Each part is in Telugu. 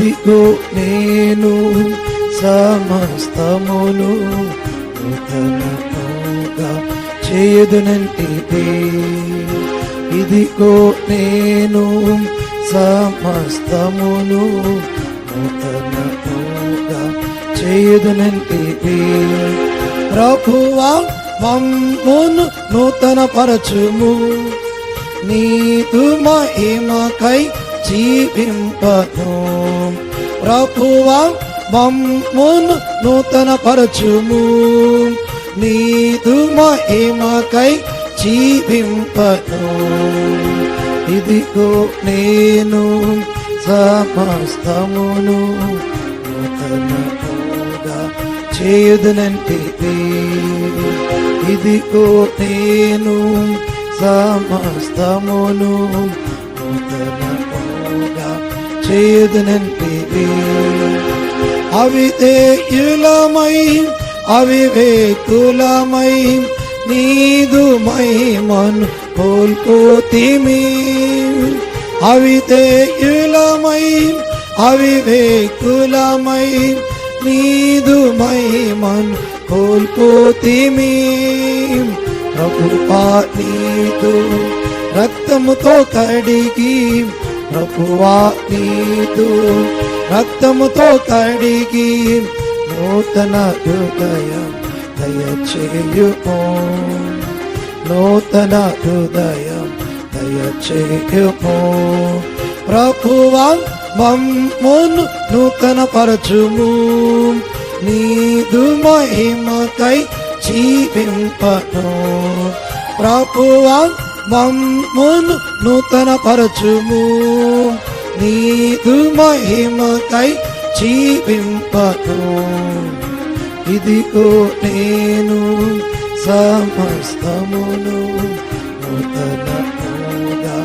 ఇదిగో నేను సమస్తమును నూతనముగా చేయుదునంటిదే. ఇదిగో నేను సమస్తమును నూతనముగా చేయుదునంటిదే. ప్రభువా మమ్మును నూతన పరచుము, నీదు మహిమకై జీవింపను. ప్రభువా మమ్మును నూతన పరచుము, నీదు మహిమకై జీవింపను. ఇదిగో నేను సమస్తమును నూతనముగా చేయుదునంటిదే. ఇదిగో నేను సమస్తమును నూతనముగా చేయుదునంటిదే. అవిధేయులమై అవివేకులమై నీదు మహిమను కోల్పోతిమి. అవిధేయులమై అవివేకులమై నీదు మహిమను కోల్పోతిమి. ప్రభువా నీదు రక్తముతో కడిగి, ప్రభువా నీదు రక్తముతో కడిగి నూతన హృదయం దయచేయుము, నూతన హృదయం దయచేయుము. ప్రభువా మమ్మును నూతన పరచుము, నీదు మహిమకై జీవింపను. ప్రభువా మమ్మును నూతన పరచుము, నీదు మహిమకై జీవింపను. ఇదిగో నేను సమస్తమును నూతనముగా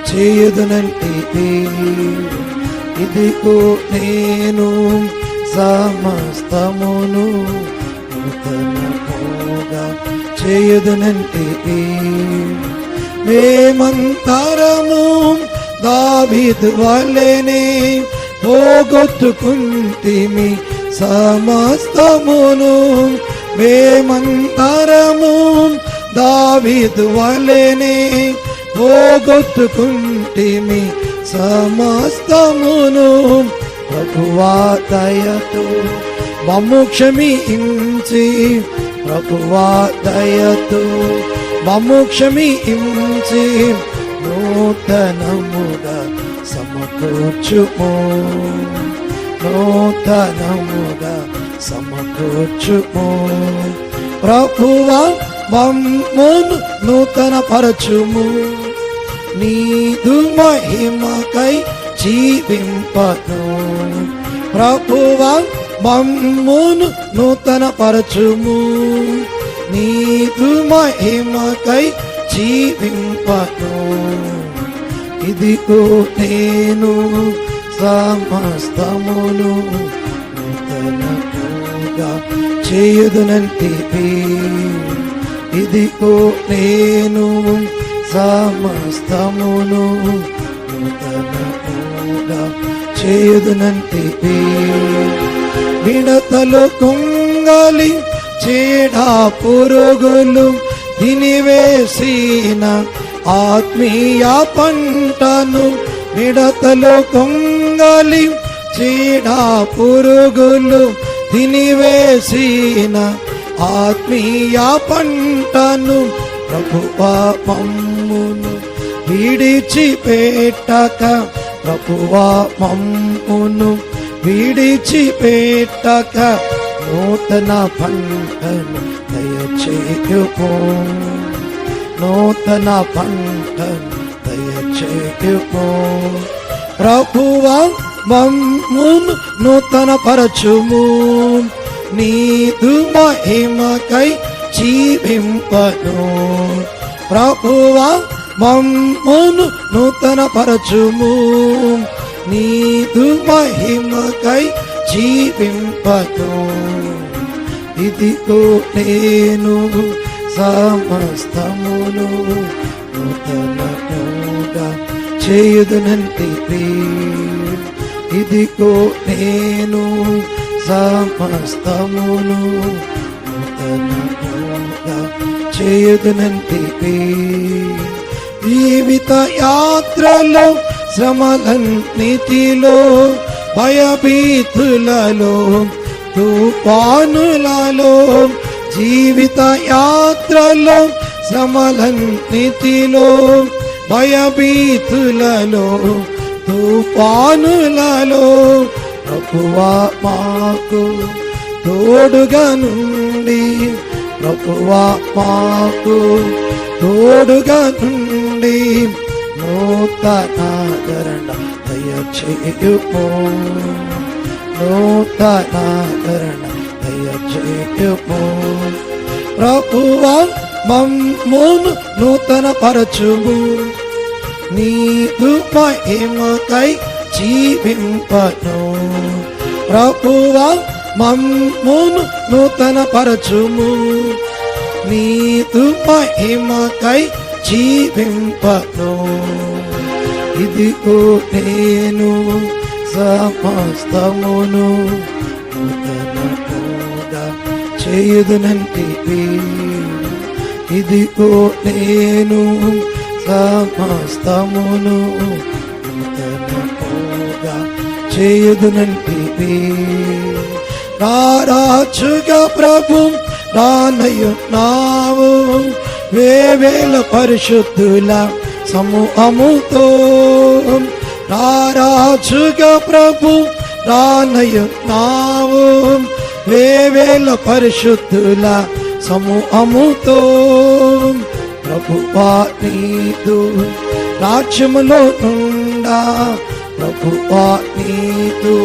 చేయుదునంటిదే. ఇదిగో నేను సమస్తమును నూతనముగా చేయుదునంటిదే. మేమంతరము దావీదు వలెనే పోగొట్టుకుంటిమి సమస్తమును. మేమంతరము దావీదు వలెనే పోగొట్టుకుంటిమి సమస్తమును. ప్రభువా దయతో మమ్ము క్షమించి, ప్రభువా దయతో మమ్ము క్షమించి నూతనముగా సమకూర్చుము, నూతనముగా సమకూర్చుము. ప్రభువా మమ్మును నూతన పరచుము, నీదు మహిమకై జీవింపను. ప్రభువా మమ్మును నూతన పరచుము, నీదు మహిమకై జీవింపను. ఇదిగో నేను సమస్తమును నూతనముగా చేయుదునంటిదే. ఇదిగో నేను సమస్తమును నూతనముగా చేయుదునంటిదే. విడతలు కుంగలి చీడా పురుగులు తినివేసిన ఆత్మీయ పంటను, మిడతలు కొంగలి చీడా పురుగులు తినివేసిన ఆత్మీయ పంటను. ప్రభువా మమ్మును విడిచిపెట్టక, ప్రభువా మమ్మును విడిచిపెట్టక నూతన పంటను దయచేయుము, నూతన పంటను దయచేయుము. ప్రభువా మమ్మును నూతన పరచుము, నీదు మహిమకై జీవింపను. ప్రభువా మమ్మును నూతన పరచుము, నీదు మహిమకై జీవింపను. ఇదిగో నేను సమస్తమును నూతనముగా చేయుదునంటిదే. ఇదిగో నేను సమస్తమును నూతనముగా చేయుదునంటివి. జీవిత యాత్రలో శ్రమలన్నిటిలో భయభీతులలో తుఫానులలో, జీవిత యాత్రలో శ్రమలన్నిటిలో భయభీతులలో తుఫానులలో ప్రభువా మాకు తోడుగా నుండి, ప్రభువా మాకు తోడుగా నుండి నూతనాదరణ దయచేయుము, నూతనాదరణ దయచేయుము. ప్రభువా మమ్మును నూతన పరచుము, నీదు మహిమకై జీవింపను. ప్రభువా మమ్మును నూతన పరచుము, నీదు మహిమకై జీవింపను. ఇదిగో నేను సమస్తమును నూతనముగా చేయుదునంటివి. ఇదిగో నేను సమస్తమును నూతనముగా చేయుదునంటివి. రారాజుగా ప్రభు రానయున్నావు, వేవేల పరిశుద్ధుల సమూహముతో. రారాజుగా ప్రభు రానయున్నావు, వేవేల పరిశుద్ధుల సమూహముతో. ప్రభువా నీదు రాజ్యములో నుండా, ప్రభువా నీదు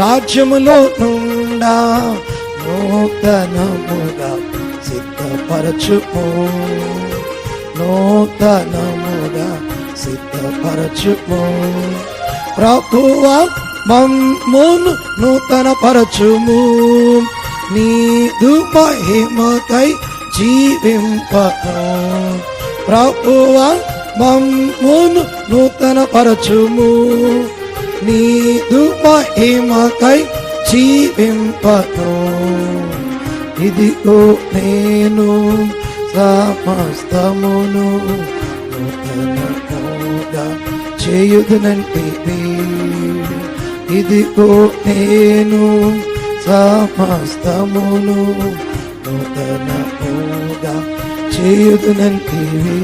రాజ్యములో నుండా నూతనముగా సిద్ధపరచుము, నూతనముగా సిద్ధపరచుము. ప్రభువా మమ్మును నూతన పరచుము, నీదు మహిమకై జీవింపను. ప్రభువా మమ్మును నూతన పరచుము, నీదు మహిమకై జీవింపను. ఇదిగో నేను సమస్తమును నూతనముగా చేయుదునంటివి. ఇదిగో నేను సమస్తమును నూతనముగా చేయుదునంటివి.